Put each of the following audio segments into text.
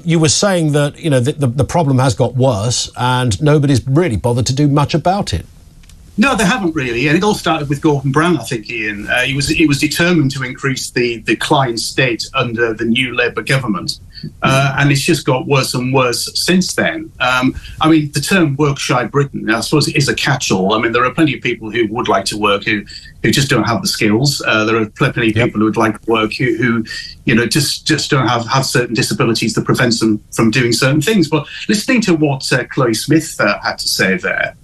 you were saying that, the problem has got worse and nobody's really bothered to do much about it. No, they haven't really, and it all started with Gordon Brown, I think, Ian. He was determined to increase the client state under the new Labour government, and it's just got worse and worse since then. The term Workshy Britain, I suppose, is a catch-all. I mean, there are plenty of people who would like to work who just don't have the skills. There are plenty of people who would like to work who just don't have certain disabilities that prevents them from doing certain things. But listening to what Chloe Smith had to say there,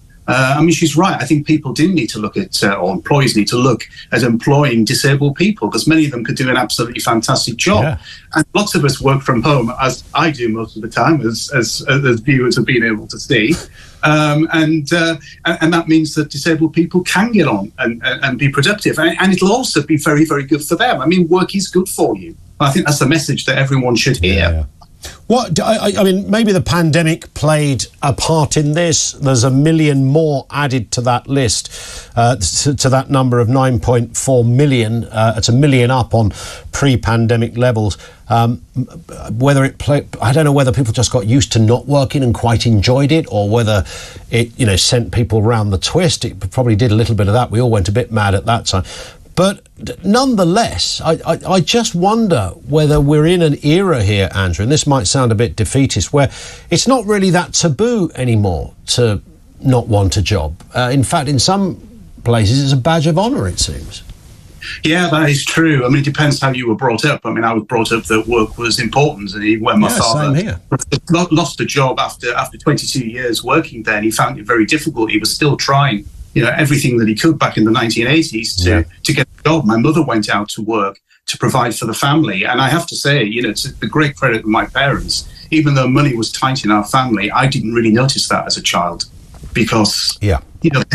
she's right. I think people do need to look at, or employees need to look at employing disabled people, because many of them could do an absolutely fantastic job. Yeah. And lots of us work from home, as I do most of the time, as viewers have been able to see. And that means that disabled people can get on and be productive. And it'll also be very, very good for them. I mean, work is good for you. I think that's the message that everyone should hear. Yeah. Maybe the pandemic played a part in this. There's 1 million more added to that list, to that number of 9.4 million. It's 1 million up on pre-pandemic levels. I don't know whether people just got used to not working and quite enjoyed it, or whether it, sent people round the twist. It probably did a little bit of that. We all went a bit mad at that time. But nonetheless, I just wonder whether we're in an era here, Andrew, and this might sound a bit defeatist, where it's not really that taboo anymore to not want a job. In fact, in some places, it's a badge of honour, it seems. Yeah, that is true. I mean, it depends how you were brought up. I mean, I was brought up that work was important. And when my father lost a job after 22 years working there, and he found it very difficult, he was still trying everything that he could back in the 1980s to get a job. My mother went out to work to provide for the family. And I have to say, to the great credit of my parents, even though money was tight in our family, I didn't really notice that as a child, because, they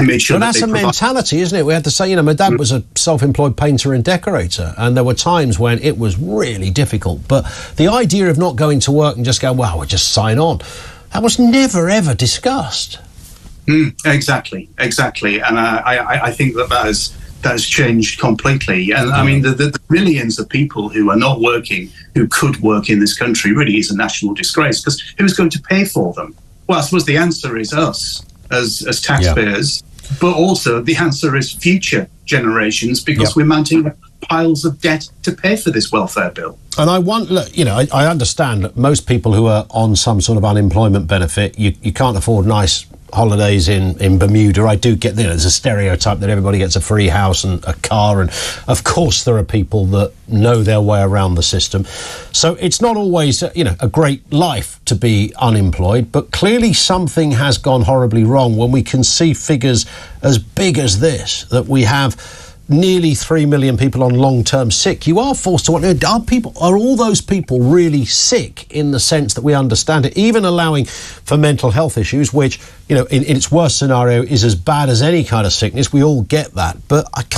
made sure that's a mentality, isn't it? We had to say, my dad was a self-employed painter and decorator, and there were times when it was really difficult. But the idea of not going to work and just go, well, we'll just sign on, that was never, ever discussed. Exactly. And I think that has changed completely. And I mean, the millions of people who are not working, who could work in this country, really is a national disgrace, because who's going to pay for them? Well, I suppose the answer is us as taxpayers, but also the answer is future generations, because we're mounting piles of debt to pay for this welfare bill. And I want, I understand that most people who are on some sort of unemployment benefit, you can't afford nice holidays in Bermuda. I do get, there's a stereotype that everybody gets a free house and a car, and of course there are people that know their way around the system. So it's not always, a great life to be unemployed, but clearly something has gone horribly wrong when we can see figures as big as this, that we have nearly 3 million people on long-term sick. You are forced to wonder, are all those people really sick in the sense that we understand it, even allowing for mental health issues, which, in its worst scenario is as bad as any kind of sickness. We all get that. But I've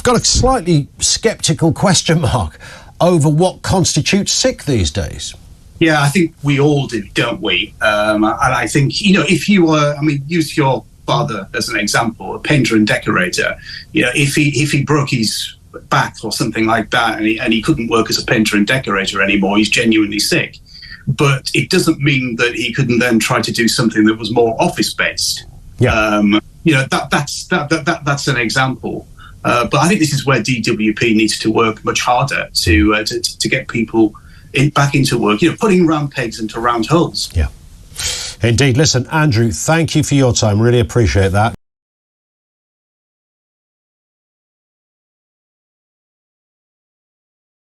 got a slightly sceptical question mark over what constitutes sick these days. Yeah, I think we all do, don't we? And I think, if you were, use your father as an example, a painter and decorator, if he broke his back or something like that, and he couldn't work as a painter and decorator anymore, he's genuinely sick. But it doesn't mean that he couldn't then try to do something that was more office based. That's an example. But I think this is where DWP needs to work much harder to get people back into work. Putting round pegs into round holes. Yeah. Indeed. Listen, Andrew, thank you for your time. Really appreciate that.